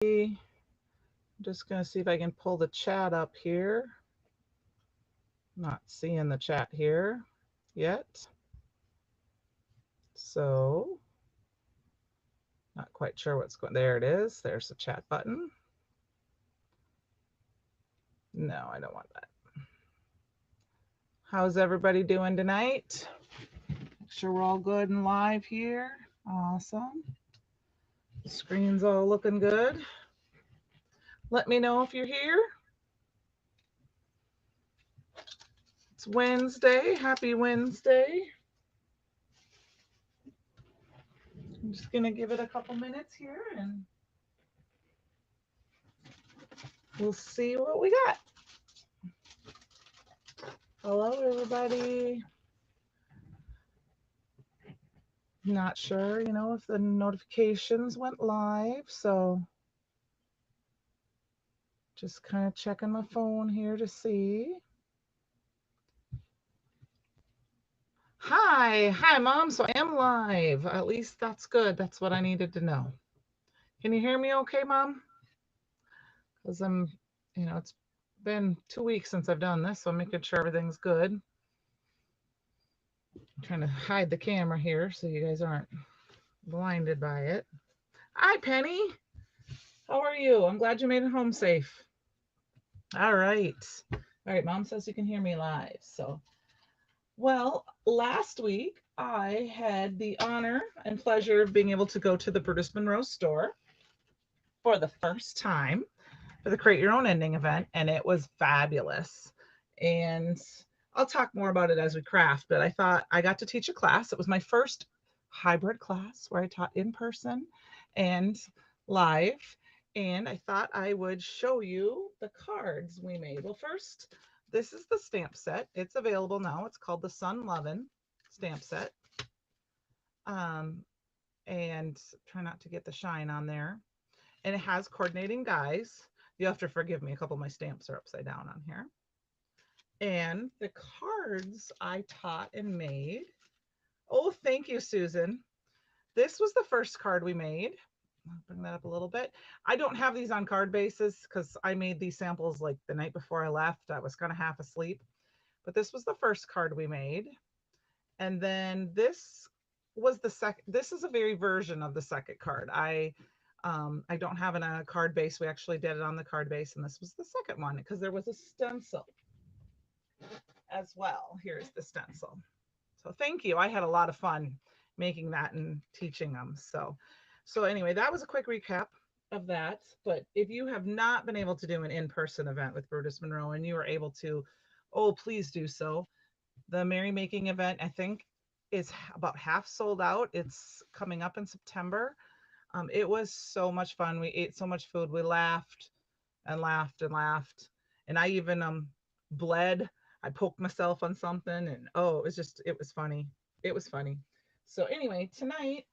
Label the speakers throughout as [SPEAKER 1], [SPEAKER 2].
[SPEAKER 1] I'm just going to see if I can pull the chat up here. Not seeing the chat here yet. So, not quite sure what's going. There it is. There's the chat button. No, I don't want that. How's everybody doing tonight? Make sure we're all good and live here. Awesome. The screen's all looking good. Let me know if you're here. It's Wednesday. Happy Wednesday. I'm just going to give it a couple minutes here and we'll see what we got. Hello, everybody. Not sure, if the notifications went live, so just kind of checking my phone here to see. Hi, Mom. So I am live. At least that's good. That's what I needed to know. Can you hear me okay, Mom? Because it's been 2 weeks since I've done this, so I'm making sure everything's good. I'm trying to hide the camera here so you guys aren't blinded by it. Hi, Penny. How are you? I'm glad you made it home safe. All right. Mom says you can hear me live. So, well, last week I had the honor and pleasure of being able to go to the Brutus Monroe store for the first time for the Create Your Own Ending event, and it was fabulous. And I'll talk more about it as we craft, but I thought I got to teach a class. It was my first hybrid class where I taught in person and live. And I thought I would show you the cards we made. Well, first, this is the stamp set. It's available now. It's called the Sun Lovin' stamp set. And try not to get the shine on there. And it has coordinating dies. You have to forgive me. A couple of my stamps are upside down on here. And the cards I taught and made. Oh, thank you, Susan. This was the first card we made. I'll bring that up a little bit. I don't have these on card bases because I made these samples like the night before I left. I was kind of half asleep. But this was the first card we made. And then this was the second. This is a very version of the second card. I don't have it on a card base. We actually did it on the card base, and this was the second one because there was a stencil as well. Here's the stencil. So thank you. I had a lot of fun making that and teaching them. So anyway, that was a quick recap of that. But if you have not been able to do an in-person event with Brutus Monroe and you are able to, oh, please do so. The Merrymaking event, I think, is about half sold out. It's coming up in September. It was so much fun. We ate so much food. We laughed and laughed and laughed. And I even bled. I poked myself on something and it was funny. It was funny. So anyway, tonight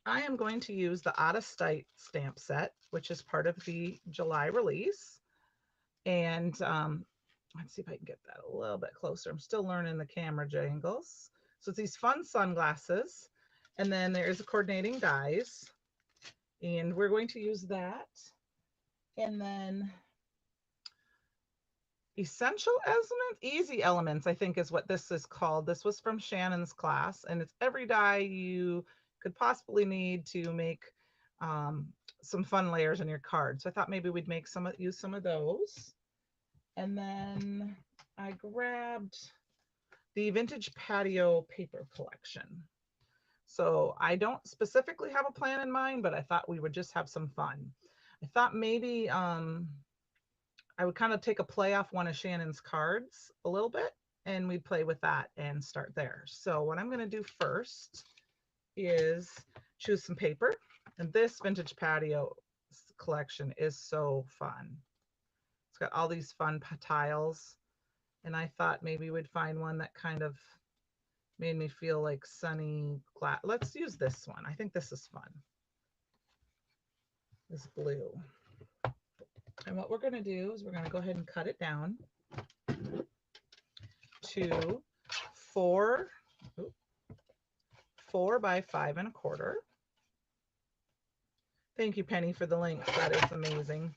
[SPEAKER 1] I am going to use the Outta stamp set, which is part of the July release. And let's see if I can get that a little bit closer. I'm still learning the camera jangles. So it's these fun sunglasses. And then there's a coordinating dies. And we're going to use that. And then essential elements, easy elements, I think is what this is called. This was from Shannon's class. And it's every die you could possibly need to make some fun layers in your card. So I thought maybe we'd use some of those. And then I grabbed the Vintage Patio paper collection. So I don't specifically have a plan in mind, but I thought we would just have some fun. I thought maybe I would kind of take a play off one of Shannon's cards a little bit, and we'd play with that and start there. So what I'm going to do first is choose some paper. And this Vintage Patio collection is so fun. It's got all these fun tiles. And I thought maybe we'd find one that kind of made me feel like sunny glass. Let's use this one. I think this is fun. This blue. And what we're going to do is we're going to go ahead and cut it down to 4 by 5 1/4. Thank you, Penny, for the links. That is amazing.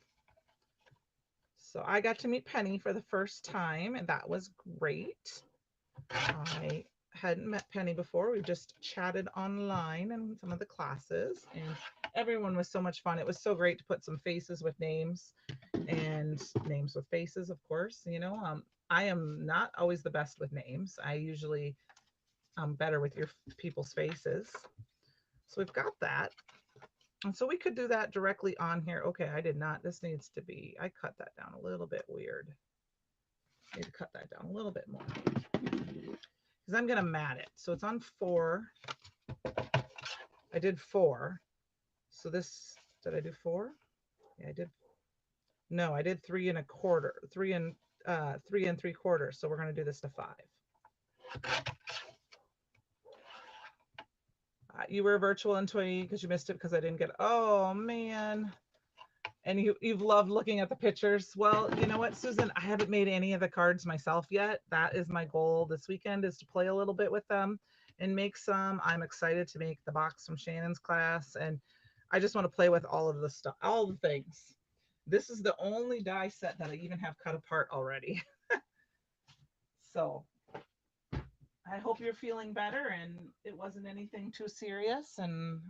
[SPEAKER 1] So I got to meet Penny for the first time, and that was great. I hadn't met Penny before. We just chatted online in some of the classes, and everyone was so much fun. It was so great to put some faces with names and names with faces, of course. I am not always the best with names. I usually am better with your people's faces. So we've got that. And so we could do that directly on here. Okay, I did not. This needs to be, I cut that down a little bit weird. I need to cut that down a little bit more because I'm going to mat it. So it's on 4. I did 4. So this, did I do 4? Yeah, I did. No, I did 3 and a quarter, 3 and 3 3/4. So we're going to do this to 5. You were virtual in 20 because you missed it because I didn't get, oh man. And you've loved looking at the pictures. Well, you know what, Susan, I haven't made any of the cards myself yet. That is my goal this weekend, is to play a little bit with them and make some. I'm excited to make the box from Shannon's class, and I just want to play with all of the stuff, all the things. This is the only die set that I even have cut apart already. So I hope you're feeling better and it wasn't anything too serious, and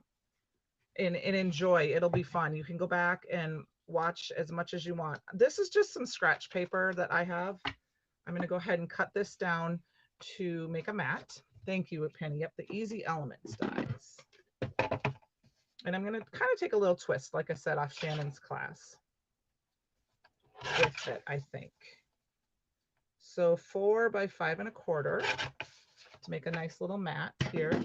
[SPEAKER 1] enjoy. It'll be fun. You can go back and watch as much as you want. This is just some scratch paper that I have. I'm going to go ahead and cut this down to make a mat. Thank you, Penny. Yep, the Easy Elements dies. And I'm going to kind of take a little twist, like I said, off Shannon's class with it, I think. So 4 by 5 1/4 to make a nice little mat here.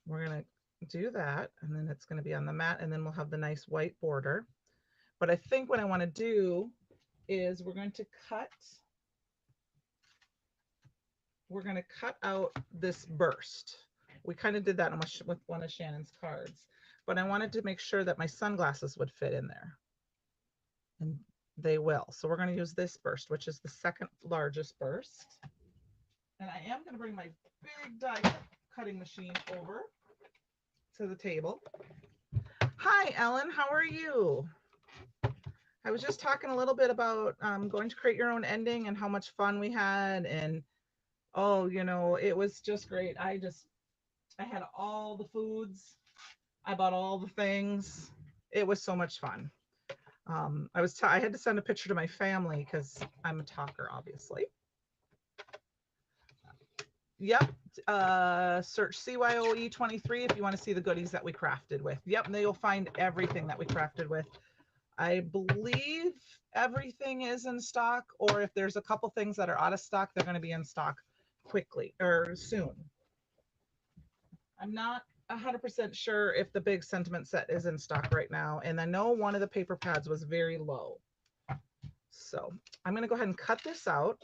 [SPEAKER 1] We're going to do that, and then it's going to be on the mat, and then we'll have the nice white border. But I think what I want to do is we're going to cut out this burst. We kind of did that with one of Shannon's cards, but I wanted to make sure that my sunglasses would fit in there, and they will. So we're going to use this burst, which is the second largest burst. And I am going to bring my big die cutting machine over to the table. Hi, Ellen. How are you? I was just talking a little bit about going to create your own ending and how much fun we had. And oh, it was just great. I had all the foods. I bought all the things. It was so much fun. I had to send a picture to my family because I'm a talker, obviously. Yep. Search CYOE23 if you want to see the goodies that we crafted with. Yep. And you'll find everything that we crafted with. I believe everything is in stock, or if there's a couple things that are out of stock, they're going to be in stock quickly or soon. I'm not 100% sure if the big sentiment set is in stock right now. And I know one of the paper pads was very low. So I'm going to go ahead and cut this out.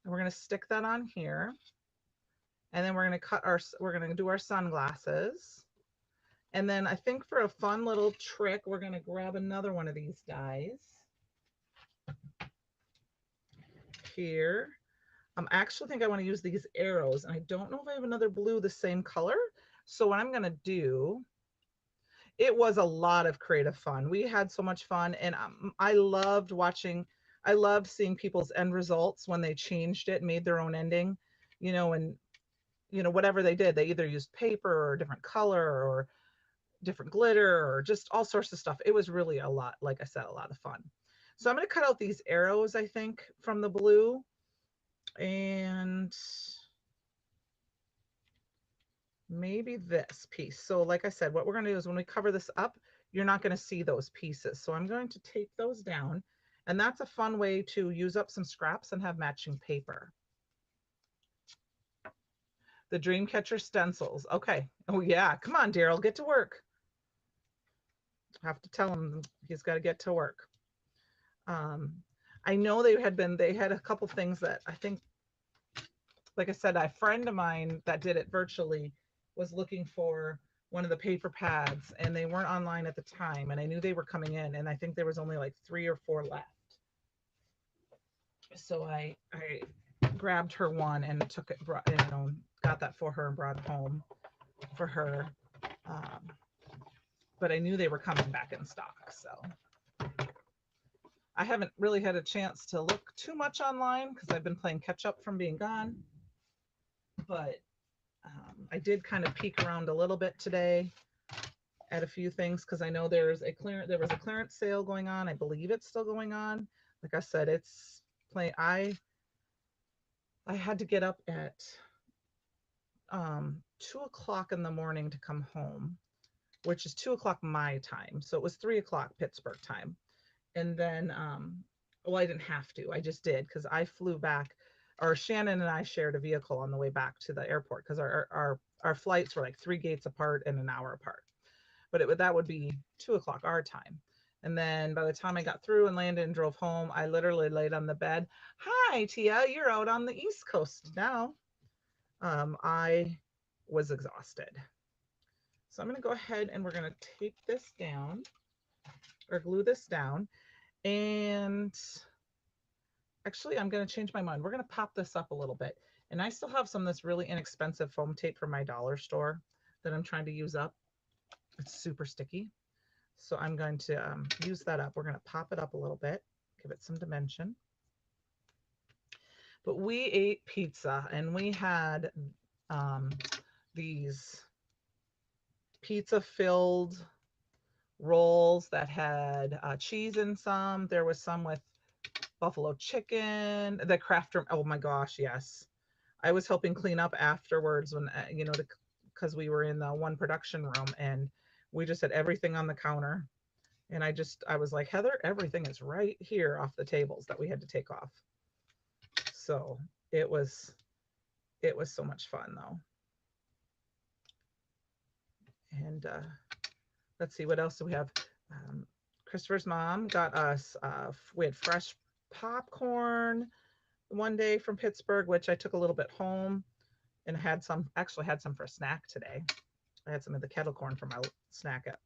[SPEAKER 1] And we're going to stick that on here. And then we're going to do our sunglasses. And then I think for a fun little trick, we're going to grab another one of these dies here. I actually think I want to use these arrows, and I don't know if I have another blue the same color. So what I'm going to do, it was a lot of creative fun. We had so much fun, and I loved seeing people's end results when they changed it, made their own ending, and whatever they did, they either used paper or a different color or different glitter or just all sorts of stuff. It was really a lot, like I said, a lot of fun. So I'm going to cut out these arrows, I think, from the blue. And maybe this piece. So like I said, what we're going to do is when we cover this up, you're not going to see those pieces. So I'm going to tape those down. And that's a fun way to use up some scraps and have matching paper. The Dreamcatcher stencils. Okay. Oh yeah. Come on, Daryl, get to work. I have to tell him he's got to get to work. I know they had a couple things that I think, like I said, a friend of mine that did it virtually was looking for one of the paper pads, and they weren't online at the time, and I knew they were coming in, and I think there was only like 3 or 4 left. So I grabbed her one and got that for her and brought it home. for her. Um, but I knew they were coming back in stock. So I haven't really had a chance to look too much online because I've been playing catch up from being gone. But I did kind of peek around a little bit today at a few things because I know there was a clearance sale going on. I believe it's still going on. Like I said, it's playing. I had to get up at 2 o'clock in the morning to come home, which is 2 o'clock my time. So it was 3 o'clock Pittsburgh time. And then, well, I didn't have to. I just did because I flew back, or Shannon and I shared a vehicle on the way back to the airport because our flights were like 3 gates apart and an hour apart. But that would be 2 o'clock our time. And then by the time I got through and landed and drove home, I literally laid on the bed. Hi, Tia, you're out on the East Coast now. I was exhausted. So I'm going to go ahead and we're going to tape this down or glue this down. And actually, I'm going to change my mind. We're going to pop this up a little bit. And I still have some of this really inexpensive foam tape from my dollar store that I'm trying to use up. It's super sticky. So I'm going to use that up. We're going to pop it up a little bit, give it some dimension. But we ate pizza and we had these pizza filled rolls that had cheese in some. There was some with buffalo chicken, the crafter. Oh my gosh, yes. I was helping clean up afterwards when, because we were in the one production room and we just had everything on the counter. And I was like, Heather, everything is right here off the tables that we had to take off. So it was so much fun though. And let's see, what else do we have? Christopher's mom got us, we had fresh popcorn one day from Pittsburgh, which I took a little bit home and actually had some for a snack today. I had some of the kettle corn for my snack at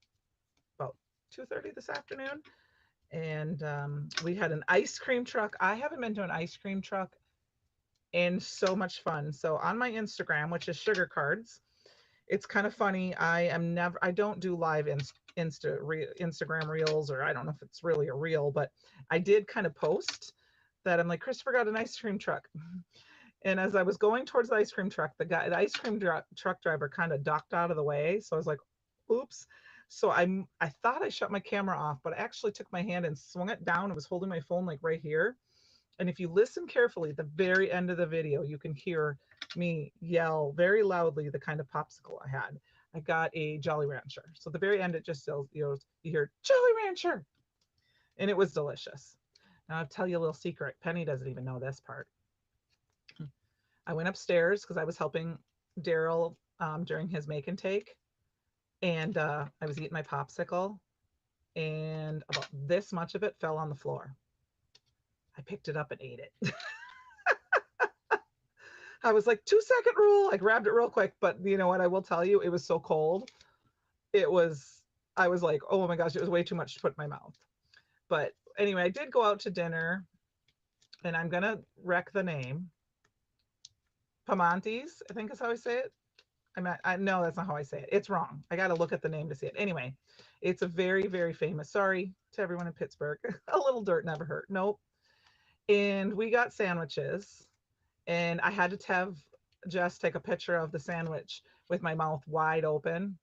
[SPEAKER 1] about 2:30 this afternoon. And we had an ice cream truck. I haven't been to an ice cream truck and so much fun. So on my Instagram, which is Sugar Cards, it's kind of funny. I don't do live Instagram reels, or I don't know if it's really a reel, but I did kind of post that I'm like, Christopher got an ice cream truck. And as I was going towards the ice cream truck, the ice cream truck driver kind of docked out of the way. So I was like, oops. So I thought I shut my camera off, but I actually took my hand and swung it down and was holding my phone like right here. And if you listen carefully, at the very end of the video, you can hear me yell very loudly the kind of popsicle I had. I got a Jolly Rancher. So at the very end, it just sells, you hear Jolly Rancher. And it was delicious. Now I'll tell you a little secret. Penny doesn't even know this part. I went upstairs because I was helping Daryl during his make and take. And I was eating my popsicle. And about this much of it fell on the floor. I picked it up and ate it. I was like, 2-second rule. I grabbed it real quick, but you know what? I will tell you, it was so cold. I was like, oh my gosh, it was way too much to put in my mouth. But anyway, I did go out to dinner, and I'm going to wreck the name. Pamantes, I think is how I say it. No, that's not how I say it. It's wrong. I got to look at the name to see it. Anyway, it's a very, very famous, sorry to everyone in Pittsburgh. A little dirt never hurt. Nope. And we got sandwiches. And I had to have Jess take a picture of the sandwich with my mouth wide open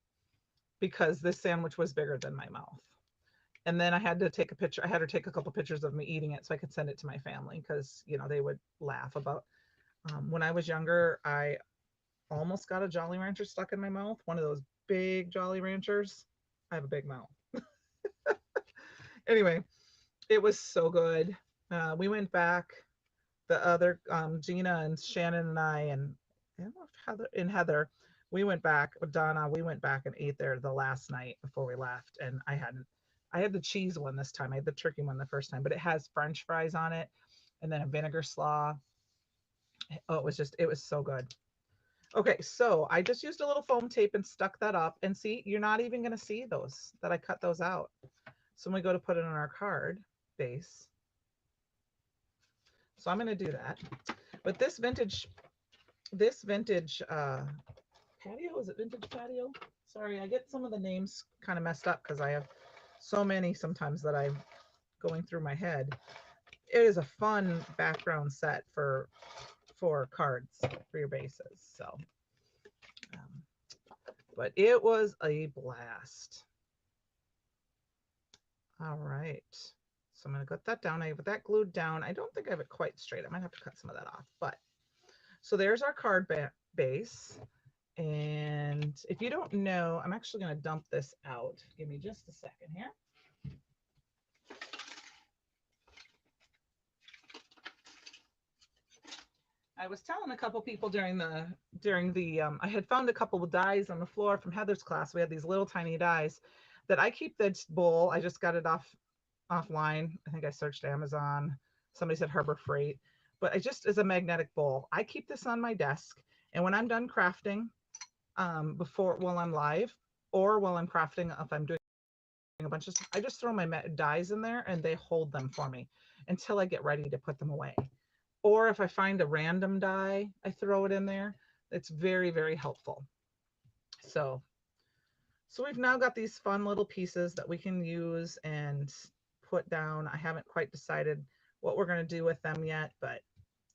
[SPEAKER 1] because this sandwich was bigger than my mouth. And then I had to take a picture. I had her take a couple pictures of me eating it so I could send it to my family because, they would laugh about. When I was younger, I almost got a Jolly Rancher stuck in my mouth. One of those big Jolly Ranchers. I have a big mouth. Anyway, it was so good. We went back. The other Gina and Shannon and I don't know if Heather, we went back with Donna. We went back and ate there the last night before we left, and I had the cheese one this time. I had the turkey one the first time, but it has French fries on it, and then a vinegar slaw. Oh, it was so good. Okay, so I just used a little foam tape and stuck that up, and see, you're not even going to see those that I cut those out. So when we go to put it on our card base. So I'm going to do that. But this vintage Patio? Is it Vintage Patio? Sorry, I get some of the names kind of messed up because I have so many sometimes that I'm going through my head. It is a fun background set for cards for your bases. So, um, but it was a blast. All right. So I'm going to put that down. I have that glued down. I don't think I have it quite straight. I might have to cut some of that off. But so there's our card base. And if you don't know, I'm actually going to dump this out. Give me just a second here. I was telling a couple people during the I had found a couple of dies on the floor from Heather's class. We had these little tiny dies that I keep this bowl. I just got it offline. I think I searched Amazon. Somebody said Harbor Freight, but I just as a magnetic bowl. I keep this on my desk, and when I'm done crafting, while I'm live or while I'm crafting, if I'm doing a bunch of stuff, I just throw my dies in there and they hold them for me until I get ready to put them away. Or if I find a random die, I throw it in there. It's very, very helpful. So we've now got these fun little pieces that we can use and put down. I haven't quite decided what we're going to do with them yet, but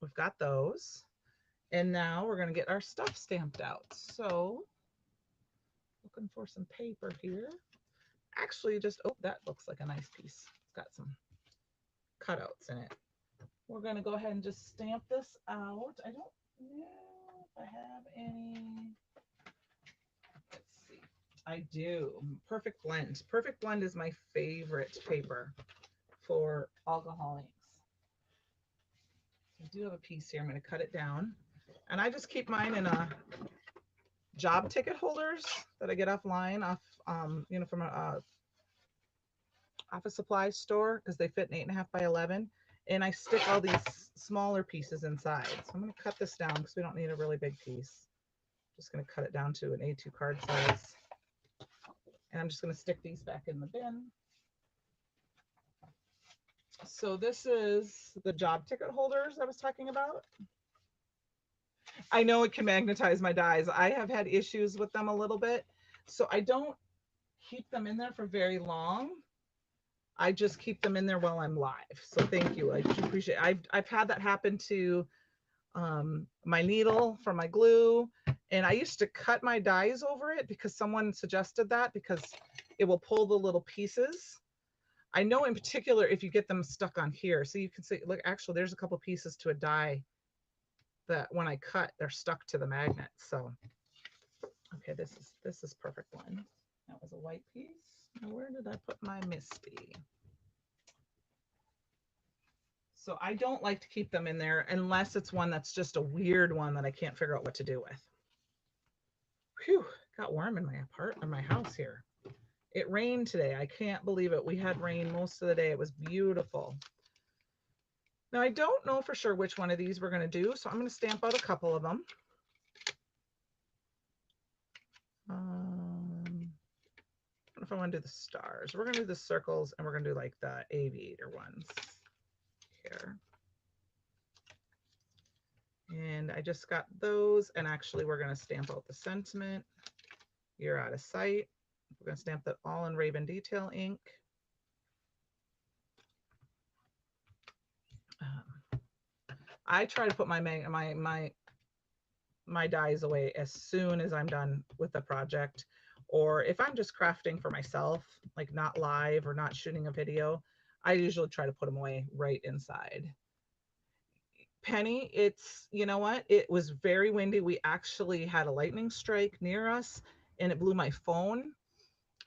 [SPEAKER 1] we've got those. And now we're going to get our stuff stamped out. So looking for some paper here. Actually, oh, that looks like a nice piece. It's got some cutouts in it. We're going to go ahead and just stamp this out. I don't know if I have any. Let's see. I do. Perfect Blend. Perfect Blend is my favorite paper for alcohol inks. I do have a piece here. I'm going to cut it down. And I just keep mine in a job ticket holders that I get offline from a office supply store because they fit in 8.5 by 11. And I stick all these smaller pieces inside. So I'm going to cut this down because we don't need a really big piece. Just going to cut it down to an A2 card size. And I'm just going to stick these back in the bin. So this is the job ticket holders I was talking about. I know it can magnetize my dies. I have had issues with them a little bit. So I don't keep them in there for very long. I just keep them in there while I'm live. So thank you. I do appreciate it. I've had that happen to my needle for my glue. And I used to cut my dies over it because someone suggested that because it will pull the little pieces. I know in particular if you get them stuck on here. So you can see, look, actually there's a couple pieces to a die that when I cut, they're stuck to the magnet. So, okay, this is Perfect Blend. That was a white piece. Now where did I put my Misty? So I don't like to keep them in there unless it's one that's just a weird one that I can't figure out what to do with. Whew, got warm in my house here. It rained today. I can't believe it. We had rain most of the day. It was beautiful. Now I don't know for sure which one of these we're going to do, so I'm going to stamp out a couple of them. I don't know if I want to do the stars. We're going to do the circles, and we're going to do like the aviator ones here. And I just got those, and actually we're going to stamp out the sentiment. You're out of sight. We're going to stamp that all in Raven Detail ink. I try to put my dies away as soon as I'm done with the project, or if I'm just crafting for myself, like not live or not shooting a video, I usually try to put them away right inside. Penny, it's, you know what, it was very windy. We actually had a lightning strike near us and it blew my phone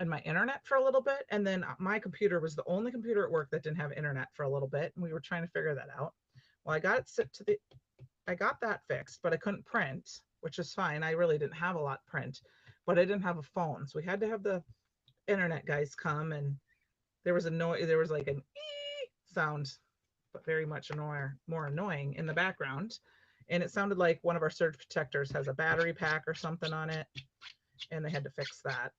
[SPEAKER 1] and my internet for a little bit, and then my computer was the only computer at work that didn't have internet for a little bit, and we were trying to figure that out. Well, I got that fixed, but I couldn't print, which is fine. I really didn't have a lot to print, but I didn't have a phone. So we had to have the internet guys come, and there was like an ee sound, but very much more annoying in the background. And it sounded like one of our surge protectors has a battery pack or something on it, and they had to fix that.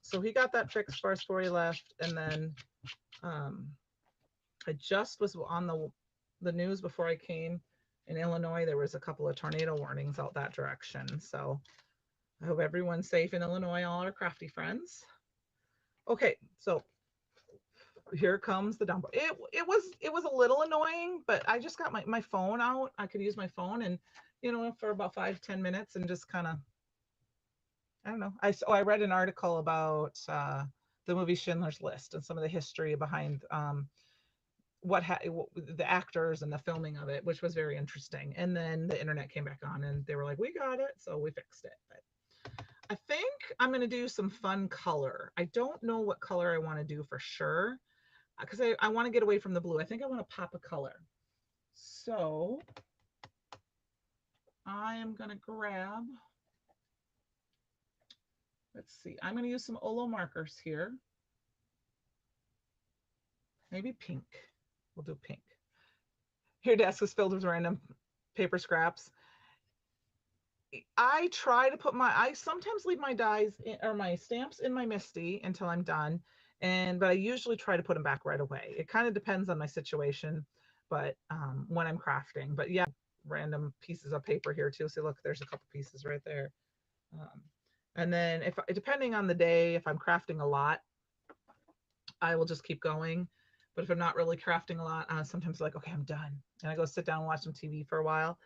[SPEAKER 1] So he got that fixed for us before he left. And then I just was on the news before I came. In Illinois, there was a couple of tornado warnings out that direction. So I hope everyone's safe in Illinois, all our crafty friends. Okay, so here comes the dump. It was a little annoying, but I just got my phone out. I could use my phone and for about 5-10 minutes and just kind of I don't know. I read an article about the movie Schindler's List and some of the history behind the actors and the filming of it, which was very interesting. And then the internet came back on and they were like, "We got it," so we fixed it. But I think I'm going to do some fun color. I don't know what color I want to do for sure because I want to get away from the blue. I think I want to pop a color. So I am going to grab, let's see, I'm going to use some Olo markers here. Maybe pink. We'll do pink. Your desk is filled with random paper scraps. I sometimes leave my dies or my stamps in my MISTI until I'm done. But I usually try to put them back right away. It kind of depends on my situation, but when I'm crafting. But yeah, random pieces of paper here too. So look, there's a couple pieces right there. Um, and then depending on the day, if I'm crafting a lot, I will just keep going. But if I'm not really crafting a lot, sometimes like, okay, I'm done. And I go sit down and watch some TV for a while.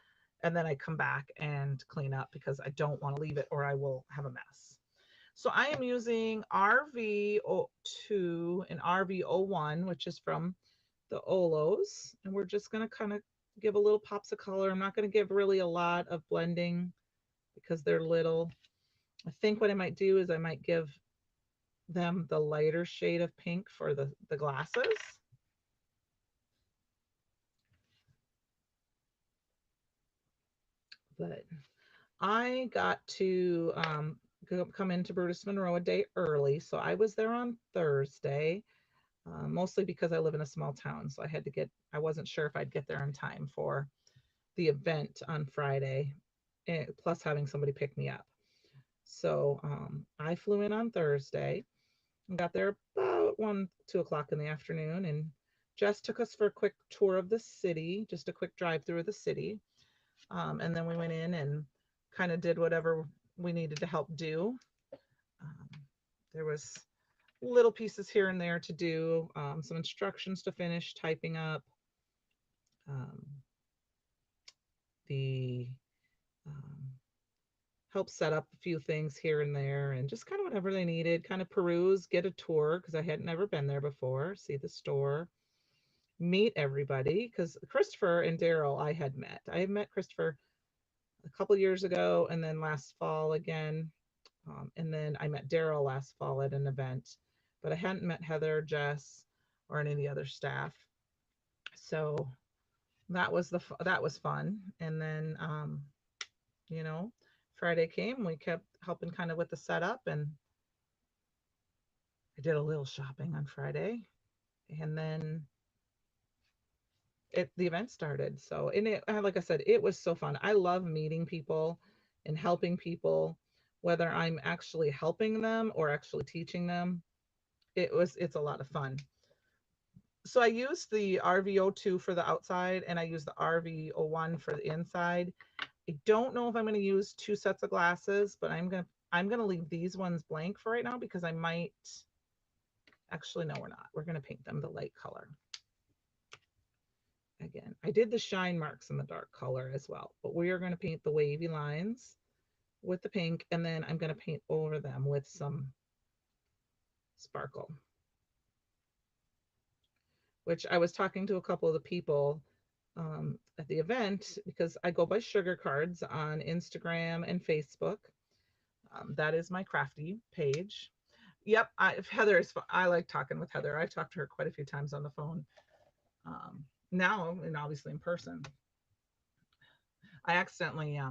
[SPEAKER 1] And then I come back and clean up because I don't want to leave it or I will have a mess. So I am using RV02 and RV01, which is from the Olos. And we're just going to kind of give a little pops of color. I'm not going to give really a lot of blending because they're little. I think what I might do is I might give them the lighter shade of pink for the glasses. But I got to come into Brutus Monroe a day early. So I was there on Thursday, mostly because I live in a small town. So I wasn't sure if I'd get there in time for the event on Friday, plus having somebody pick me up. So I flew in on Thursday and got there about 2 o'clock in the afternoon. And Jess took us for a quick tour of the city, just a quick drive through of the city. And then we went in and kind of did whatever we needed to help do. Um, there was little pieces here and there to do, some instructions to finish typing up, um, the um, help set up a few things here and there, and just kind of whatever they needed, kind of peruse, get a tour because I had never been there before, see the store, meet everybody because Christopher and Daryl I had met. I had met Christopher a couple years ago and then last fall again. And then I met Daryl last fall at an event, but I hadn't met Heather, Jess, or any of the other staff. So that was fun. And then you know, Friday came, we kept helping kind of with the setup, and I did a little shopping on Friday, and then the event started. So like I said, it was so fun. I love meeting people and helping people, whether I'm actually helping them or actually teaching them. It's a lot of fun. So I used the RV02 for the outside and I used the RV01 for the inside. I don't know if I'm going to use two sets of glasses, but I'm going to leave these ones blank for right now because I might actually, no, we're not. We're going to paint them the light color. Again, I did the shine marks in the dark color as well, but we are going to paint the wavy lines with the pink, and then I'm going to paint over them with some sparkle, which I was talking to a couple of the people at the event because I go by sugar cards on Instagram and Facebook. That is my crafty page. Yep, Heather is. I like talking with Heather. I've talked to her quite a few times on the phone. Now and obviously in person. I accidentally I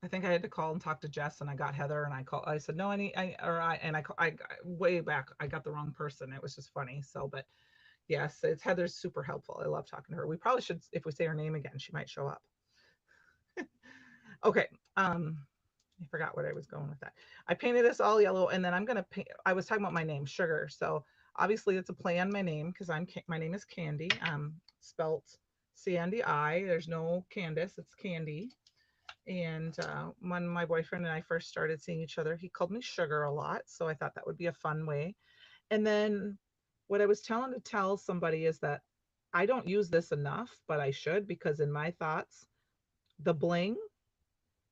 [SPEAKER 1] think I had to call and talk to Jess, and I got Heather, and I said no, I way back I got the wrong person. It was just funny. So, but yes, it's Heather's super helpful. I love talking to her. We probably should, if we say her name again, she might show up. Okay. I forgot what I was going with that. I painted this all yellow, and then I'm gonna paint. I was talking about my name, Sugar. So obviously it's a play on my name because my name is Candi. Spelt Candi. There's no Candace. It's Candi. And when my boyfriend and I first started seeing each other, he called me sugar a lot. So I thought that would be a fun way. And then what I was telling to tell somebody is that I don't use this enough, but I should, because in my thoughts, the bling,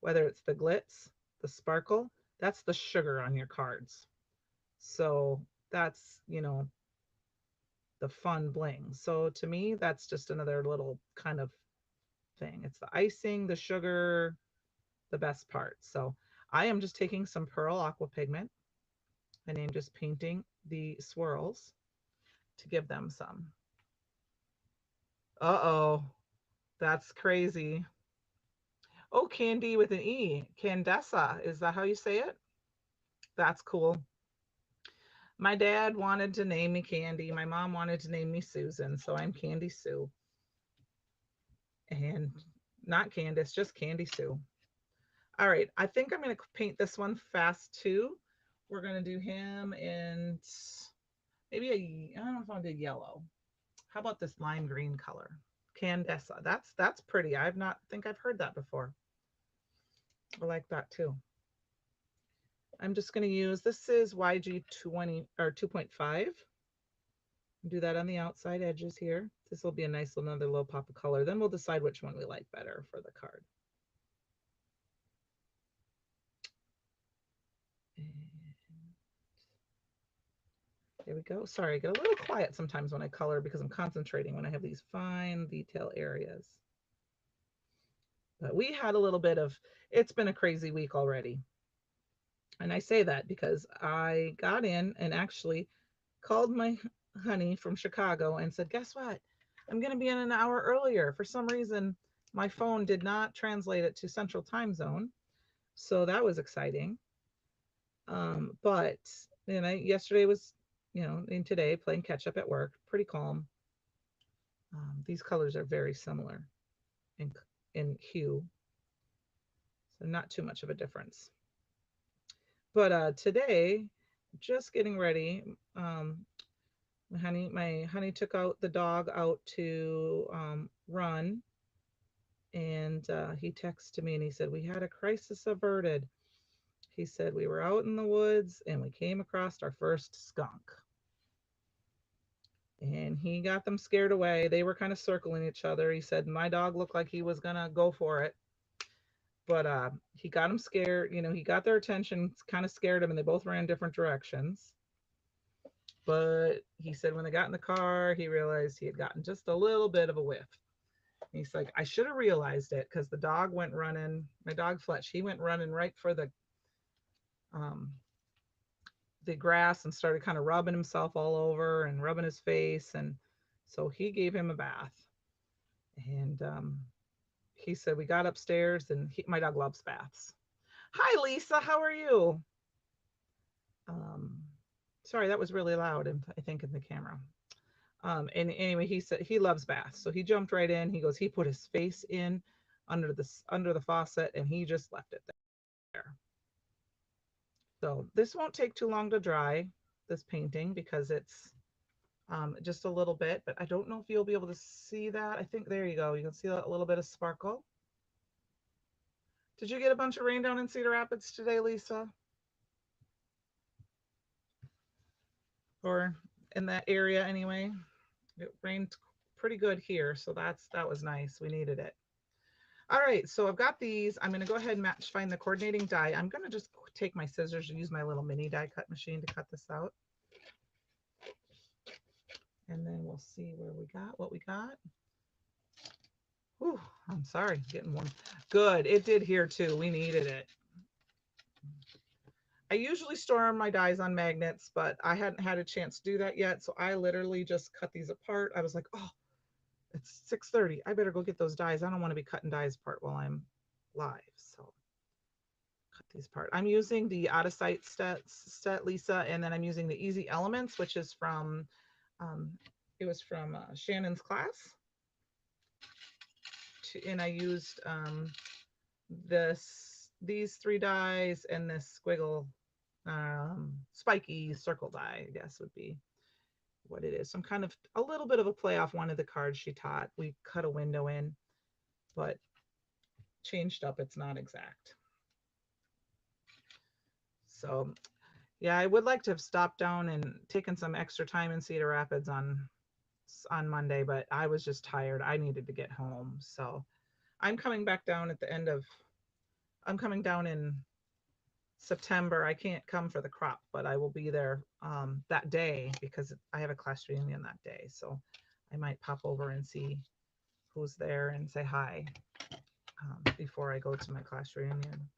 [SPEAKER 1] whether it's the glitz, the sparkle, that's the sugar on your cards. So that's, the fun bling. So to me, that's just another little kind of thing. It's the icing, the sugar, the best part. So I am just taking some pearl aqua pigment and I'm just painting the swirls to give them some. Uh-oh, that's crazy. Oh, Candy with an E. Candessa. Is that how you say it? That's cool. My dad wanted to name me Candy. My mom wanted to name me Susan. So I'm Candy Sue. And not Candace, just Candy Sue. All right. I think I'm going to paint this one fast too. We're going to do him in maybe I don't know if I'll do yellow. How about this lime green color? Candessa. That's pretty. I've not think I've heard that before. I like that too. I'm just going to use, this is YG20 or 2.5. Do that on the outside edges here. This will be a nice little, another little pop of color. Then we'll decide which one we like better for the card. And there we go. Sorry, I get a little quiet sometimes when I color because I'm concentrating when I have these fine detail areas. But we had a little bit of, it's been a crazy week already. And I say that because I got in and actually called my honey from Chicago and said, guess what? I'm going to be in an hour earlier. For some reason, my phone did not translate it to Central Time Zone. So that was exciting. But yesterday was, and today playing catch up at work, pretty calm. These colors are very similar in hue. So not too much of a difference. But today, just getting ready. My honey took out the dog out to run, and he texted me and he said, we had a crisis averted. He said, we were out in the woods and we came across our first skunk. And he got them scared away. They were kind of circling each other. He said, my dog looked like he was going to go for it. But he got them scared. He got their attention, kind of scared them, and they both ran different directions. But he said when they got in the car, he realized he had gotten just a little bit of a whiff. He's like, I should have realized it because the dog went running. My dog Fletch, he went running right for the grass and started kind of rubbing himself all over and rubbing his face. And so he gave him a bath. And he said, we got upstairs and my dog loves baths. Hi, Lisa. How are you? Sorry, that was really loud, I think, in the camera. And anyway, he said he loves baths. So he jumped right in. He goes, he put his face in under the faucet and he just left it there. So this won't take too long to dry, this painting, because it's just a little bit, but I don't know if you'll be able to see that. I think there you go. You can see a little bit of sparkle. Did you get a bunch of rain down in Cedar Rapids today, Lisa? Or in that area anyway? It rained pretty good here, so that was nice. We needed it. All right, so I've got these. I'm going to go ahead and find the coordinating die. I'm going to just take my scissors and use my little mini die cut machine to cut this out. And then we'll see what we got. Ooh, I'm sorry, getting warm. Good, it did here too. We needed it. I usually store my dies on magnets, but I hadn't had a chance to do that yet. So I literally just cut these apart. I was like, oh, it's 6:30. I better go get those dies. I don't want to be cutting dies apart while I'm live. So cut these apart. I'm using the Out of Sight set, Lisa, and then I'm using the Easy Elements, which is from, it was from Shannon's class. And I used these 3 dies and this squiggle spiky circle die, I guess would be what it is. Some kind of a little bit of a play off one of the cards she taught. We cut a window in, but changed up. It's not exact. So yeah, I would like to have stopped down and taken some extra time in Cedar Rapids on Monday, but I was just tired. I needed to get home. So I'm coming back down at the end of, I'm coming down in September. I can't come for the crop, but I will be there that day because I have a class reunion that day. So I might pop over and see who's there and say hi before I go to my class reunion.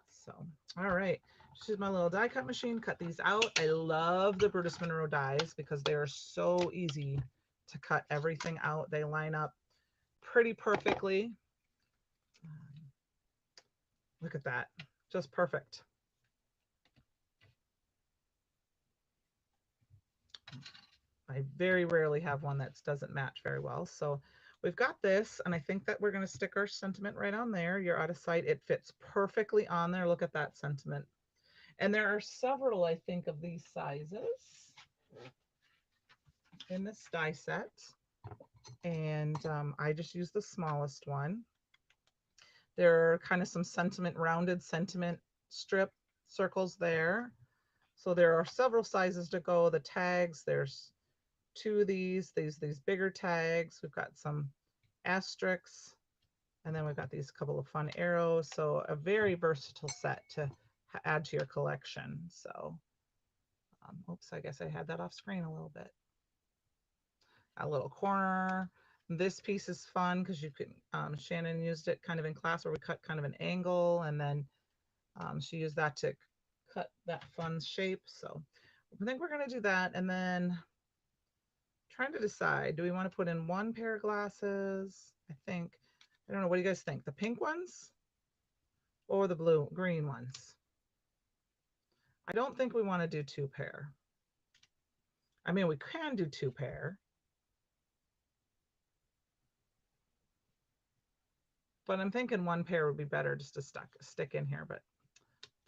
[SPEAKER 1] So, all right. This is my little die cut machine. Cut these out. I love the Brutus Monroe dies because they are so easy to cut everything out. They line up pretty perfectly. Look at that. Just perfect. I very rarely have one that doesn't match very well. So we've got this, and I think that we're going to stick our sentiment right on there. You're out of sight. It fits perfectly on there. Look at that sentiment. And there are several, I think, of these sizes in this die set. And I just used the smallest one. There are kind of some sentiment, rounded sentiment strip circles there. So there are several sizes to go. The tags, there's two of these bigger tags. We've got some asterisks, and then we've got these couple of fun arrows. So a very versatile set to add to your collection. So, oops, I guess I had that off screen a little bit. A little corner. This piece is fun because you can, Shannon used it kind of in class where we cut kind of an angle, and then she used that to cut that fun shape. So I think we're going to do that. And then trying to decide, do we want to put in one pair of glasses? I don't know. What do you guys think? The pink ones or the green ones? I don't think we want to do two pair. I mean, we can do two pair, but I'm thinking one pair would be better just to stick in here. But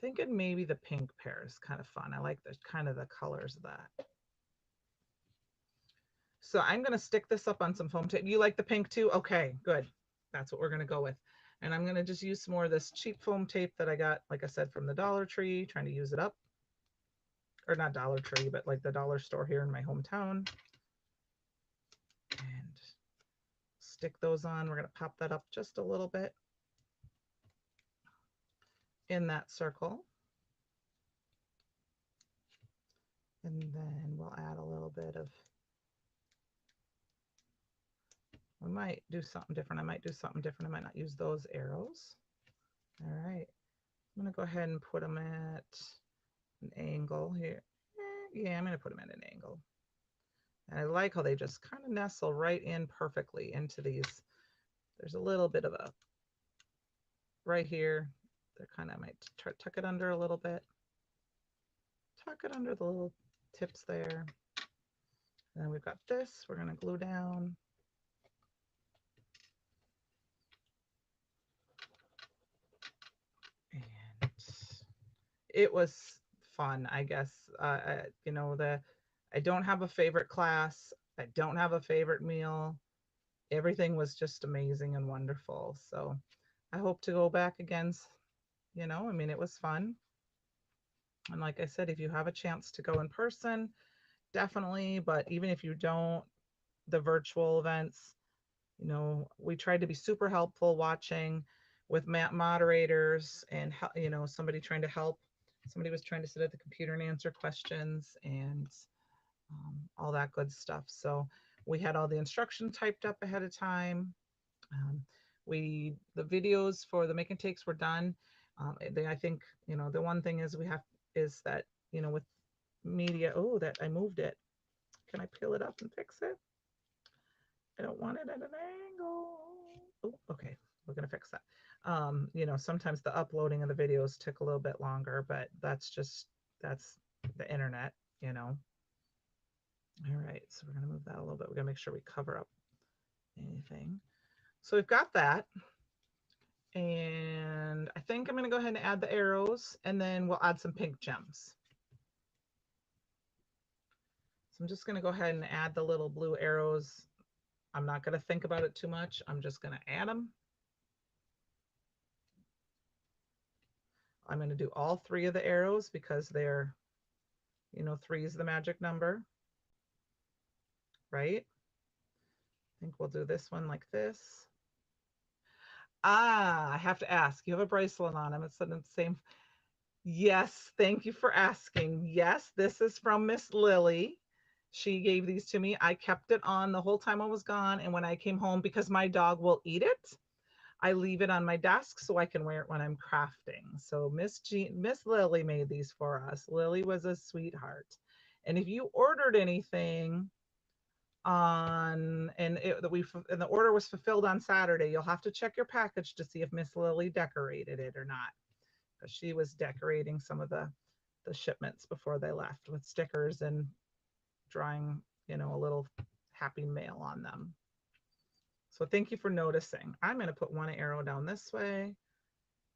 [SPEAKER 1] thinking maybe the pink pair is kind of fun. I like the kind of the colors of that. So I'm going to stick this up on some foam tape. You like the pink too? Okay, good. That's what we're going to go with. And I'm going to just use some more of this cheap foam tape that I got, like I said, from the Dollar Tree, trying to use it up. Or not Dollar Tree, but like the dollar store here in my hometown. And stick those on. We're going to pop that up just a little bit in that circle. And then we'll add a little bit of, we might do something different. I might do something different. I might not use those arrows. All right. I'm going to go ahead and put them at an angle here. Yeah, I'm going to put them at an angle. And I like how they just kind of nestle right in perfectly into these. There's a little bit of a, right here, they're kind of, I might tuck it under a little bit. Tuck it under the little tips there. And then we've got this, we're going to glue down. And it was fun, I guess. You know, I don't have a favorite class. I don't have a favorite meal. Everything was just amazing and wonderful. So I hope to go back again. You know, I mean, it was fun. And like I said, if you have a chance to go in person, definitely. But even if you don't, the virtual events, you know, we tried to be super helpful watching with moderators and, you know, somebody trying to help. Somebody was trying to sit at the computer and answer questions and all that good stuff. So we had all the instructions typed up ahead of time. The videos for the make and takes were done. I think, you know, the one thing is is that, you know, with media, oh, that I moved it. Can I peel it up and fix it? I don't want it at an angle. Oh, okay, we're gonna fix that. You know, sometimes the uploading of the videos took a little bit longer, but that's the internet, you know. All right, so we're gonna move that a little bit. We're gonna make sure we cover up anything. So we've got that. And I think I'm going to go ahead and add the arrows, and then we'll add some pink gems. So I'm just going to go ahead and add the little blue arrows. I'm not going to think about it too much. I'm just going to add them. I'm going to do all 3 of the arrows because they're, you know, 3 is the magic number, right? I think we'll do this one like this. Ah, I have to ask. You have a bracelet on. It's the same. Yes, thank you for asking. Yes, this is from Miss Lily. She gave these to me. I kept it on the whole time I was gone. And when I came home, because my dog will eat it, I leave it on my desk so I can wear it when I'm crafting. So Miss Lily made these for us. Lily was a sweetheart. And if you ordered anything on and the order was fulfilled on Saturday, you'll have to check your package to see if Miss Lily decorated it or not. Because she was decorating some of the shipments before they left with stickers and drawing, you know, a little happy mail on them. So thank you for noticing. I'm going to put one arrow down this way,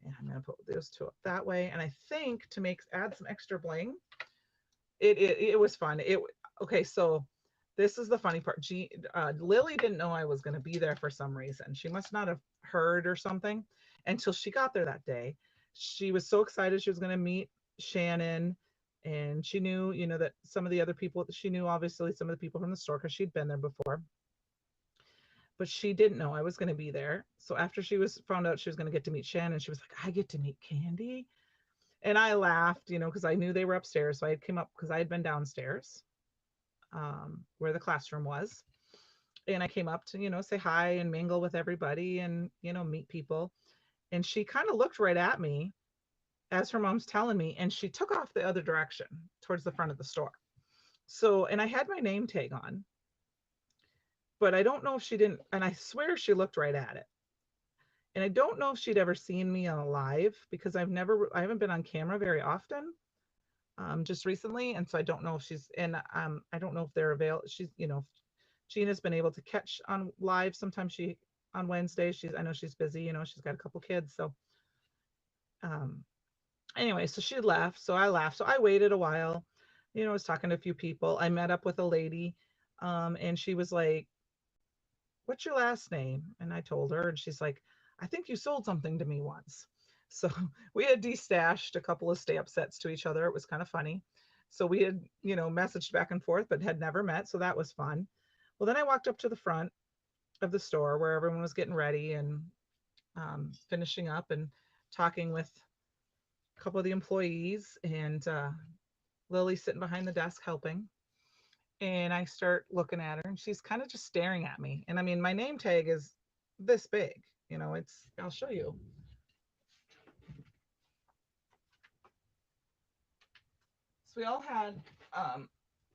[SPEAKER 1] and I'm going to put those 2 up that way. And I think to add some extra bling, it was fun. Okay, so this is the funny part. Lily didn't know I was going to be there for some reason. She must not have heard or something until she got there that day. She was so excited she was going to meet Shannon, and she knew, you know, that some of the other people, she knew obviously some of the people from the store because she'd been there before, but she didn't know I was going to be there. So after found out she was going to get to meet Shannon, she was like, I get to meet Candi. And I laughed, you know, because I knew they were upstairs. So I came up because I had been downstairs, where the classroom was. And I came up to, you know, say hi and mingle with everybody and, you know, meet people. And she kind of looked right at me as her mom's telling me, and she took off the other direction towards the front of the store. So, and I had my name tag on, but I don't know if she didn't, and I swear she looked right at it. And I don't know if she'd ever seen me on a live because I haven't been on camera very often, just recently. And so I don't know if I don't know if they're available. She's, you know, Gina's been able to catch on live. Sometimes on Wednesday, I know she's busy, you know, she's got a couple kids. So, um, anyway, so she left. So I laughed. So I waited a while, you know, I was talking to a few people. I met up with a lady, and she was like, what's your last name? And I told her, and she's like, I think you sold something to me once. So we had destashed a couple of stamp sets to each other. It was kind of funny. So we had, you know, messaged back and forth, but had never met. So that was fun. Well, then I walked up to the front of the store where everyone was getting ready and finishing up and talking with a couple of the employees, and Lily sitting behind the desk helping. And I start looking at her, and she's kind of just staring at me. And I mean, my name tag is this big, you know, I'll show you. So we all had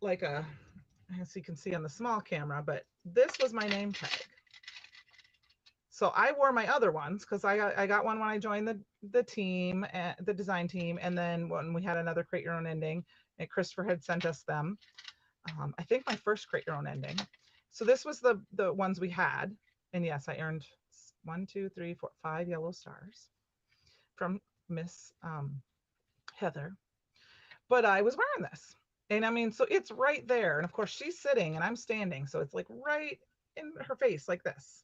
[SPEAKER 1] like as you can see on the small camera, but this was my name tag. So I wore my other ones because I got one when I joined the team, the design team, and then when we had another Create Your Own Ending, and Christopher had sent us them. I think my first Create Your Own Ending. So this was the ones we had, and yes, I earned 1, 2, 3, 4, 5 yellow stars from Miss Heather. But I was wearing this, and I mean, so it's right there, and of course she's sitting and I'm standing, so it's like right in her face like this,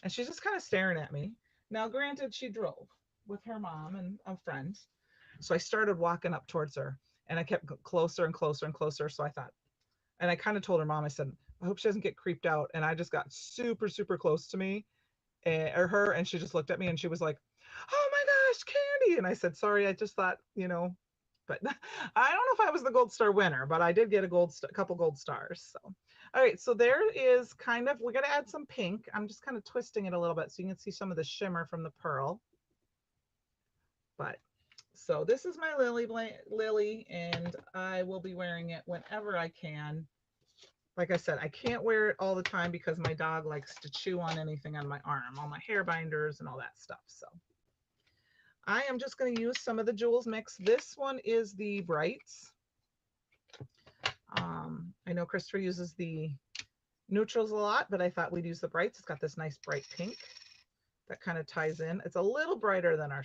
[SPEAKER 1] and she's just kind of staring at me. Now, granted, she drove with her mom and a friend, so I started walking up towards her, and I kept closer and closer and closer. So I thought, and I kind of told her mom, I said, I hope she doesn't get creeped out. And I just got super, super close to me, or her, and she just looked at me and she was like, oh my gosh, Candi. And I said, sorry, I just thought, you know, but I don't know if I was the gold star winner, but I did get a couple gold stars. So, all right, so there is we're gonna add some pink. I'm just kind of twisting it a little bit so you can see some of the shimmer from the pearl. But so this is my Lily, and I will be wearing it whenever I can. Like I said, I can't wear it all the time because my dog likes to chew on anything on my arm, all my hair binders and all that stuff. So I am just going to use some of the Jewels mix. This one is the brights. I know Christopher uses the neutrals a lot, but I thought we'd use the brights. It's got this nice bright pink that kind of ties in. It's a little brighter than our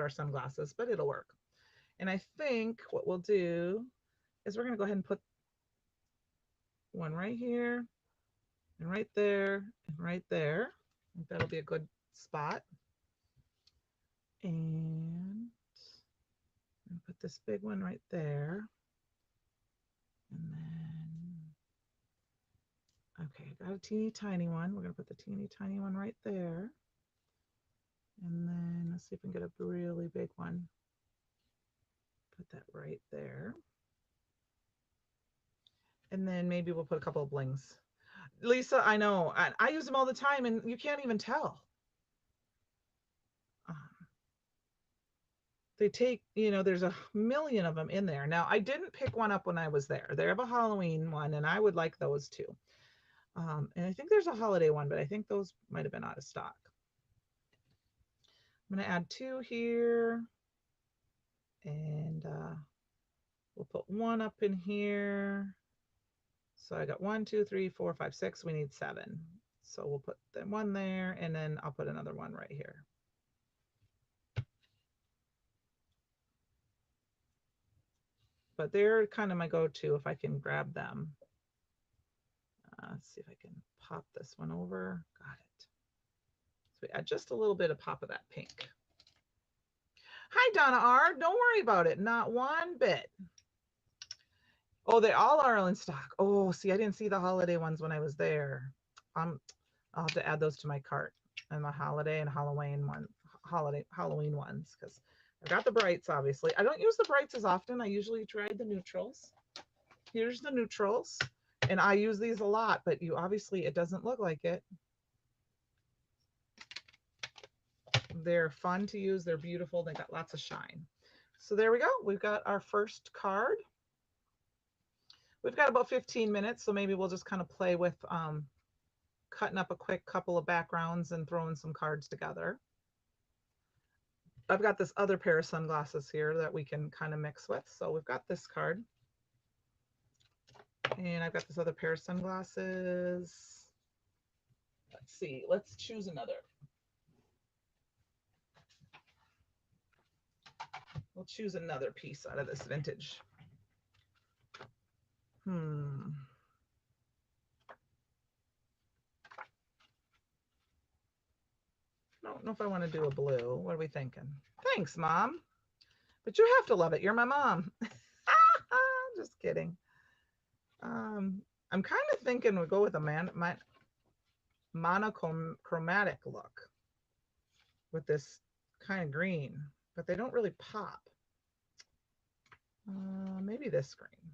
[SPEAKER 1] sunglasses, but it'll work. And I think what we'll do is we're going to go ahead and put one right here and right there and right there. I think that'll be a good spot. And put this big one right there. And then, okay, I got a teeny tiny one. We're going to put the teeny tiny one right there. And then let's see if we can get a really big one. Put that right there. And then maybe we'll put a couple of blings. Lisa, I know. I use them all the time and you can't even tell. They take, you know, there's a million of them in there. Now, I didn't pick one up when I was there. They have a Halloween one, and I would like those too. And I think there's a holiday one, but I think those might have been out of stock. I'm going to add 2 here. And we'll put 1 up in here. So I got 1, 2, 3, 4, 5, 6. We need 7. So we'll put the 1 there, and then I'll put another one right here. But they're kind of my go-to if I can grab them. Let's see if I can pop this one over. Got it. So we add just a little bit of pop of that pink. Hi, Donna R. Don't worry about it. Not one bit. Oh, they all are in stock. Oh, see, I didn't see the holiday ones when I was there. I'll have to add those to my cart. And the holiday and Halloween ones, because I've got the brights, obviously. I don't use the brights as often. I usually try the neutrals. Here's the neutrals. And I use these a lot, but you obviously, it doesn't look like it. They're fun to use. They're beautiful. They got lots of shine. So there we go. We've got our first card. We've got about 15 minutes, so maybe we'll just kind of play with cutting up a quick couple of backgrounds and throwing some cards together. I've got this other pair of sunglasses here that we can kind of mix with. So we've got this card. And I've got this other pair of sunglasses. Let's see. Let's choose another. We'll choose another piece out of this vintage. I don't know if I want to do a blue. What are we thinking? Thanks, Mom. But you have to love it. You're my mom. Just kidding. I'm kind of thinking we'll go with a monochromatic look with this kind of green, but they don't really pop. Maybe this green.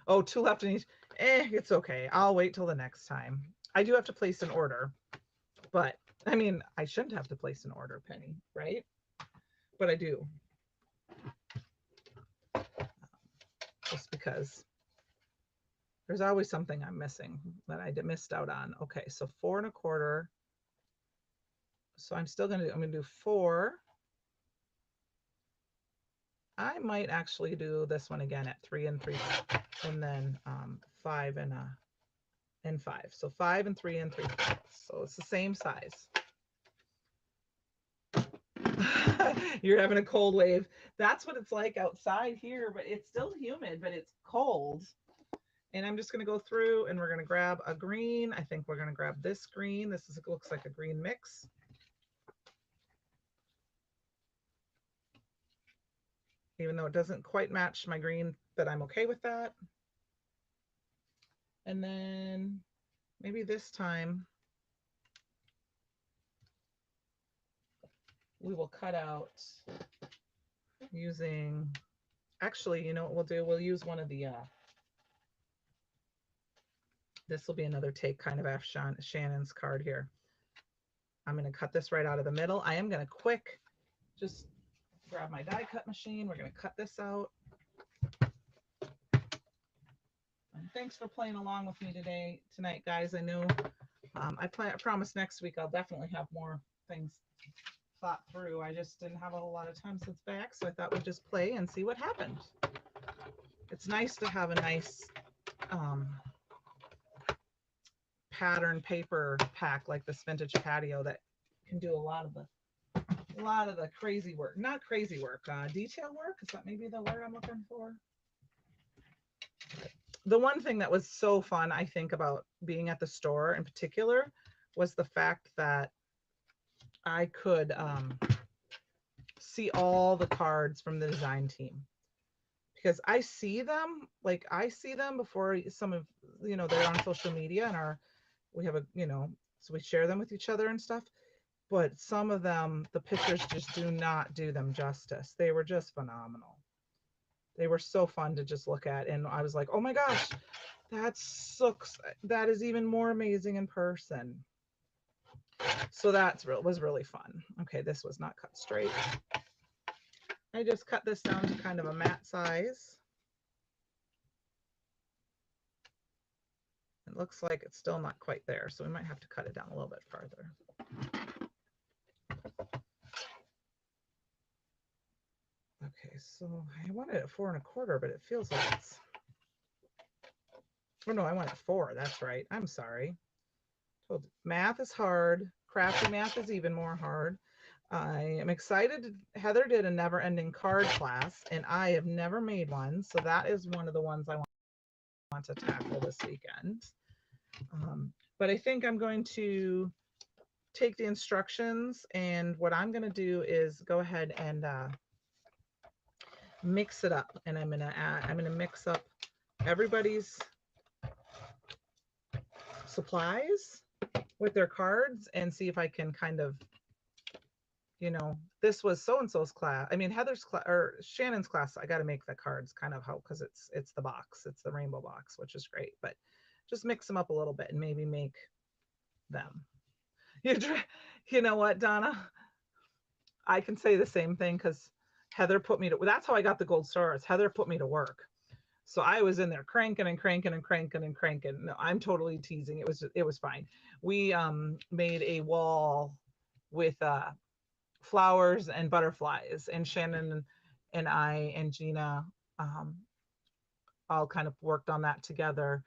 [SPEAKER 1] Oh, 2 left in each. It's okay. I'll wait till the next time. I do have to place an order, but I mean, I shouldn't have to place an order, Penny, right? But I do. Just because there's always something I'm missing that I missed out on. Okay, so 4 1/4. So I'm gonna do 4. I might actually do this one again at 3 3, and then 5 and 5. So 5 3 3. So it's the same size. You're having a cold wave. That's what it's like outside here, but it's still humid, but it's cold. And I'm just going to go through and we're going to grab a green. I think we're going to grab this green. Looks like a green mix. Even though it doesn't quite match my green, but I'm okay with that. And then maybe this time we will cut out using, actually, you know what we'll do? We'll use one of the, this will be another take kind of after Shannon's card here. I'm going to cut this right out of the middle. I am going to just grab my die cut machine. We're going to cut this out. And thanks for playing along with me tonight, guys. I know I promise next week I'll definitely have more things thought through. I just didn't have a whole lot of time since back, so I thought we'd just play and see what happened. It's nice to have a nice pattern paper pack like this vintage patio that can do a lot of the crazy work. Not crazy work, detail work. Is that maybe the word I'm looking for? The one thing that was so fun, I think, about being at the store in particular was the fact that I could see all the cards from the design team, because I see them, like I see them before some of, they're on social media and we have a, so we share them with each other and stuff. But some of them, the pictures just do not do them justice. They were just phenomenal. They were so fun to just look at. And I was like, oh my gosh, that is even more amazing in person. So was really fun. Okay, this was not cut straight. I just cut this down to kind of a matte size. It looks like it's still not quite there, so we might have to cut it down a little bit farther. Okay, so I wanted it 4 1/4, but it feels like it's, oh no, I want it 4. That's right. I'm sorry. Math is hard. Crafty math is even more hard. I am excited. Heather did a never ending card class, and I have never made one. So that is one of the ones I want to tackle this weekend. But I think I'm going to take the instructions, and what I'm going to do is go ahead and mix it up. And I'm going to mix up everybody's supplies with their cards and see if I can kind of, this was so-and-so's class. I mean, Heather's class or Shannon's class. I got to make the cards kind of how, because it's the box, it's the rainbow box, which is great, but just mix them up a little bit and maybe make them. You know what, Donna? I can say the same thing because Heather put me to, that's how I got the gold stars. Heather put me to work. So I was in there cranking and cranking and cranking and cranking. No, I'm totally teasing. It was fine. We made a wall with flowers and butterflies, and Shannon and I and Gina all kind of worked on that together.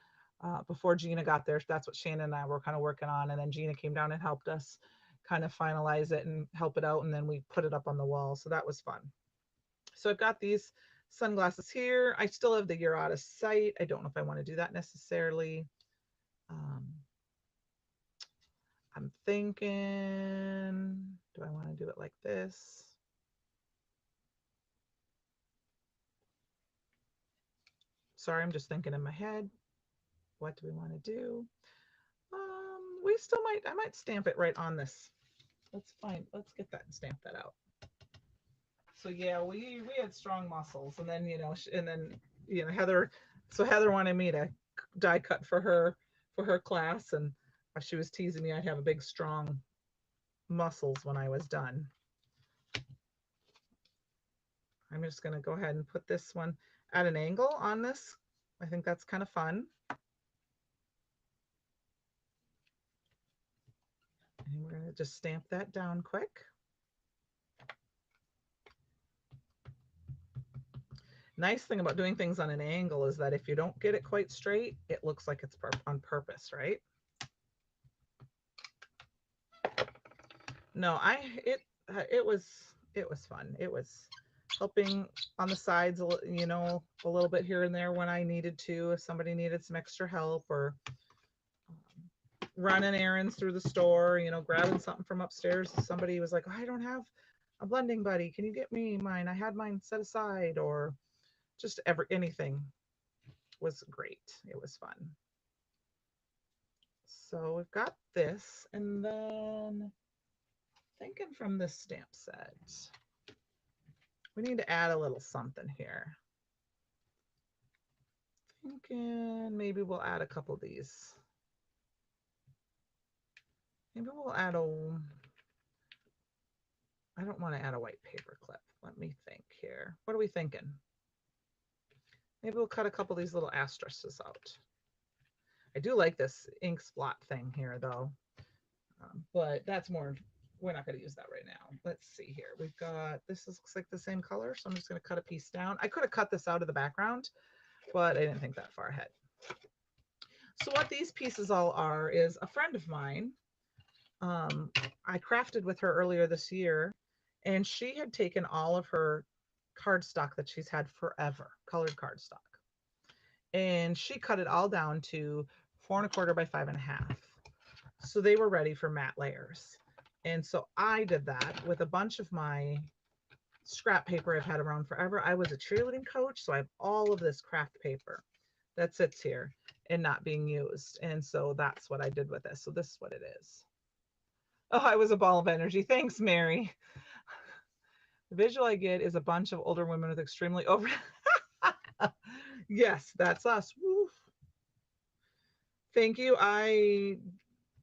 [SPEAKER 1] Before Gina got there, that's what Shannon and I were kind of working on, and then Gina came down and helped us kind of finalize it and help it out, and then we put it up on the wall. So that was fun. So I've got these sunglasses here. I still have the You're Out of Sight. I don't know if I want to do that necessarily. I'm thinking, do I want to do it like this? Sorry, I'm just thinking in my head. What do we want to do? We still I might stamp it right on this. Let's get that and stamp that out. So yeah, we had strong muscles, and then Heather. So Heather wanted me to die cut for her class, and she was teasing me I'd have a big strong muscles when I was done. I'm just going to go ahead and put this one at an angle on this. I think that's kind of fun. And we're going to just stamp that down quick. Nice thing about doing things on an angle is that if you don't get it quite straight, it looks like it's on purpose, right? No, it was fun. It was helping on the sides, a little bit here and there when I needed to, if somebody needed some extra help, or running errands through the store, grabbing something from upstairs. Somebody was like, oh, I don't have a blending buddy. Can you get me mine? I had mine set aside, or just anything was great. It was fun. So we've got this, and then thinking from this stamp set, we need to add a little something here. Thinking maybe we'll add a couple of these. Maybe we'll add I don't want to add a white paper clip. Let me think here. What are we thinking? Maybe we'll cut a couple of these little asterisks out. I do like this ink splot thing here though, but that's more, we're not going to use that right now. Let's see here. We've got, this looks like the same color, so I'm just going to cut a piece down. I could have cut this out of the background, but I didn't think that far ahead. So what these pieces all are is a friend of mine. I crafted with her earlier this year, and she had taken all of her cardstock that she's had forever, colored cardstock, and she cut it all down to 4 1/4 by 5 1/2. So they were ready for matte layers. And so I did that with a bunch of my scrap paper I've had around forever. I was a cheerleading coach, so I have all of this craft paper that sits here and not being used. And so that's what I did with this. So this is what it is. Oh, I was a ball of energy. Thanks, Mary. The visual I get is a bunch of older women with extremely over. Yes, that's us. Woof. Thank you. I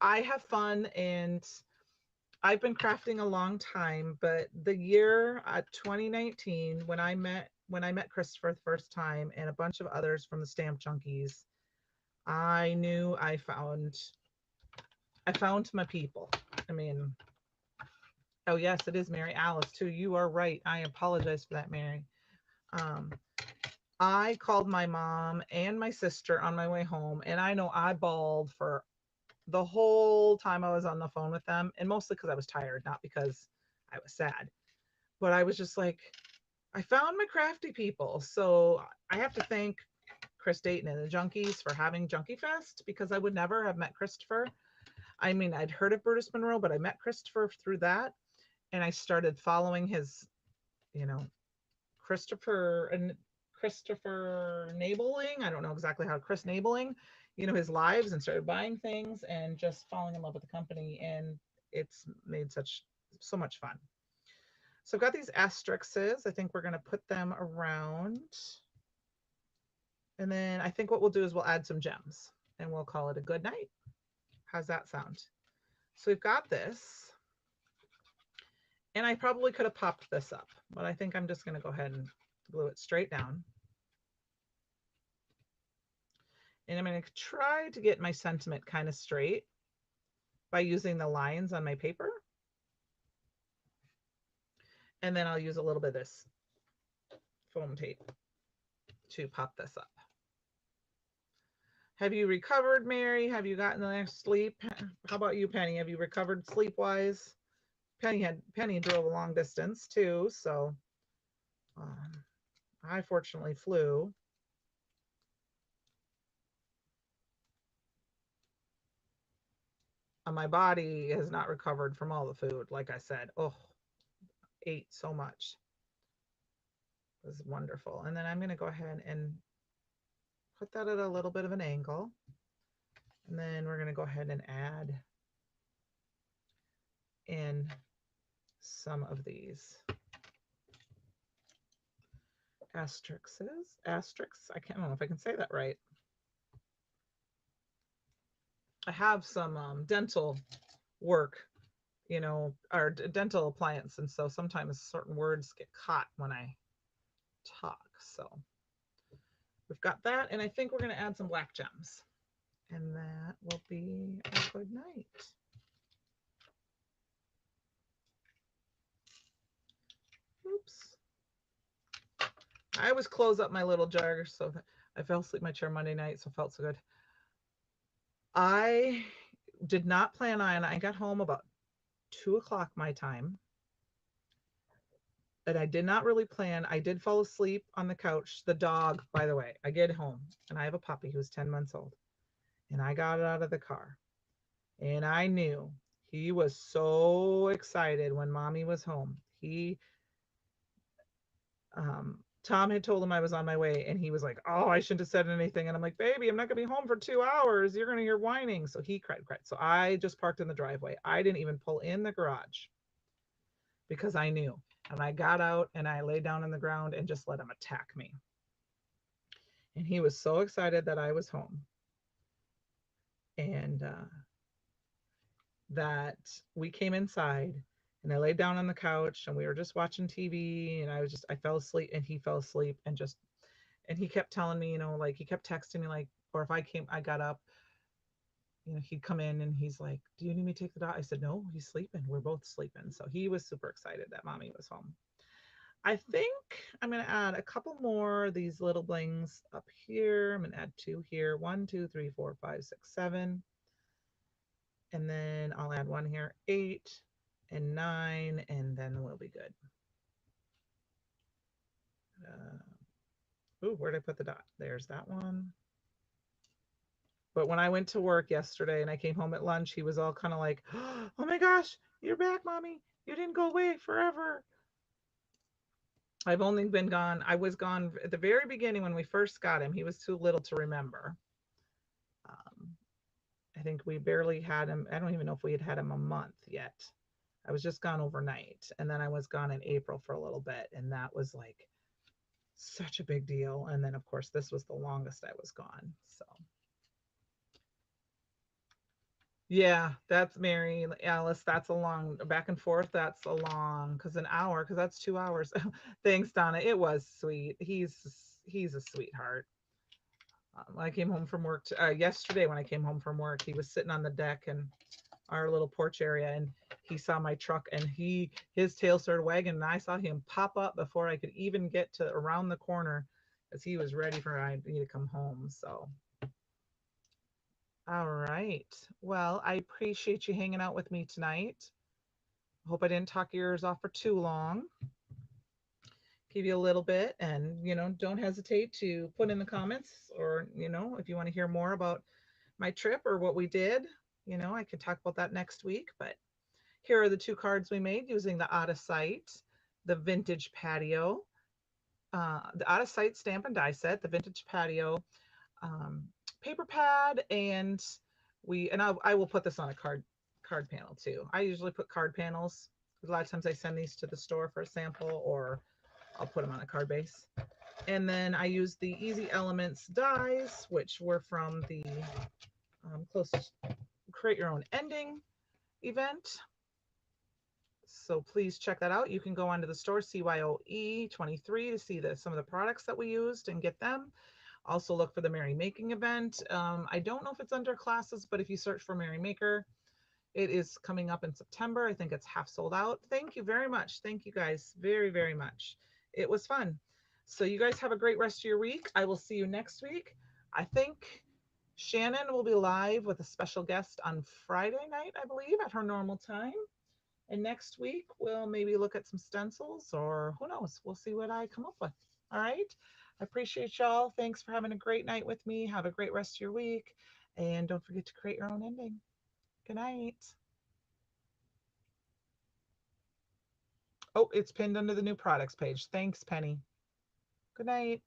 [SPEAKER 1] have fun, and I've been crafting a long time, but the year 2019, when I met Christopher the first time and a bunch of others from the Stamp Junkies, I knew I found my people. I mean, oh yes, it is Mary Alice too. You are right. I apologize for that, Mary. Um, I called my mom and my sister on my way home, and I know I bawled for the whole time I was on the phone with them, and mostly because I was tired, not because I was sad. But I was just like, I found my crafty people. So I have to thank Chris Dayton and the Junkies for having Junkie Fest, because I would never have met Christopher. I mean, I'd heard of Brutus Monroe, but I met Christopher through that, and I started following his, you know, Christopher Nabeling. I don't know exactly how. Chris Nabeling, his lives, and started buying things and just falling in love with the company. And it's made so much fun. So I've got these asterisks. I think we're going to put them around. And then I think what we'll do is we'll add some gems and we'll call it a good night. How's that sound? So we've got this. And I probably could have popped this up, but I think I'm just going to go ahead and glue it straight down. And I'm going to try to get my sentiment kind of straight by using the lines on my paper. And then I'll use a little bit of this foam tape to pop this up. Have you recovered, Mary? Have you gotten the next sleep? How about you, Penny? Have you recovered sleep-wise? Penny drove a long distance too, so I fortunately flew. My body has not recovered from all the food. Like I said, ate so much. It was wonderful. And then I'm going to go ahead and put that at a little bit of an angle. And then we're going to go ahead and add in some of these asterisks. I don't know if I can say that right. I have some dental work, or dental appliance, and so sometimes certain words get caught when I talk. So we've got that, and I think we're going to add some black gems, and that will be a good night. Oops. I always close up my little jar, so I fell asleep in my chair Monday night, so it felt so good. I did not plan on, I got home about 2 o'clock my time, and I did not really plan. I did fall asleep on the couch. The dog, by the way, I get home and I have a puppy who's 10 months old, and I got out of the car and I knew he was so excited when mommy was home. Tom had told him I was on my way, and he was like, oh, I shouldn't have said anything. And I'm like, baby, I'm not going to be home for 2 hours. You're going to hear whining. So he cried. So I just parked in the driveway. I didn't even pull in the garage because I knew. And I got out and I laid down on the ground and just let him attack me. And he was so excited that I was home. And that we came inside, and I laid down on the couch and we were just watching TV, and I fell asleep, and he fell asleep, and he kept telling me, like he kept texting me, like, or if I got up, he'd come in and he's like, do you need me to take the dog? I said, no, he's sleeping. We're both sleeping. So he was super excited that mommy was home. I think I'm going to add a couple more of these little blings up here. I'm going to add 2 here. 1, 2, 3, 4, 5, 6, 7. And then I'll add 1 here, 8 and 9, and then we'll be good. Where did I put the dot? There's that one. But when I went to work yesterday and I came home at lunch, he was all kind of like, oh my gosh, you're back, mommy. You didn't go away forever. I've only been gone. I was gone at the very beginning when we first got him. He was too little to remember. Um, I think we barely had him. I don't even know if we had had him a month yet. I was just gone overnight. And then I was gone in April for a little bit. And that was like such a big deal. And then, of course, this was the longest I was gone. So, yeah, that's Mary Alice. That's a long back and forth. That's a long because an hour because that's 2 hours. Thanks, Donna. It was sweet. He's a sweetheart. I came home from work yesterday. When I came home from work, he was sitting on the deck and our little porch area, and he saw my truck, and his tail started wagging, and I saw him pop up before I could even get to around the corner, as he was ready for me to come home. So, all right. Well, I appreciate you hanging out with me tonight. Hope I didn't talk your ears off for too long. Give you a little bit, and don't hesitate to put in the comments, or if you want to hear more about my trip or what we did. I could talk about that next week. But here are the two cards we made using the Outta site, the vintage patio, the Outta site stamp and die set, the vintage patio um, paper pad, and I will put this on a card panel too. I usually put card panels. A lot of times I send these to the store for a sample, or I'll put them on a card base. And then I use the Easy Elements dies, which were from the close Create Your Own Ending event. So please check that out. You can go onto the store, CYOE23, to see some of the products that we used and get them. Also look for the Merry Making event. I don't know if it's under classes, but if you search for Merry Maker, it is coming up in September. I think it's half sold out. Thank you very much. Thank you guys very, very much. It was fun. So you guys have a great rest of your week. I will see you next week. I think Shannon will be live with a special guest on Friday night, I believe, at her normal time. And next week, we'll maybe look at some stencils, or who knows? We'll see what I come up with. All right. I appreciate y'all. Thanks for having a great night with me. Have a great rest of your week. And don't forget to create your own ending. Good night. Oh, it's pinned under the new products page. Thanks, Penny. Good night.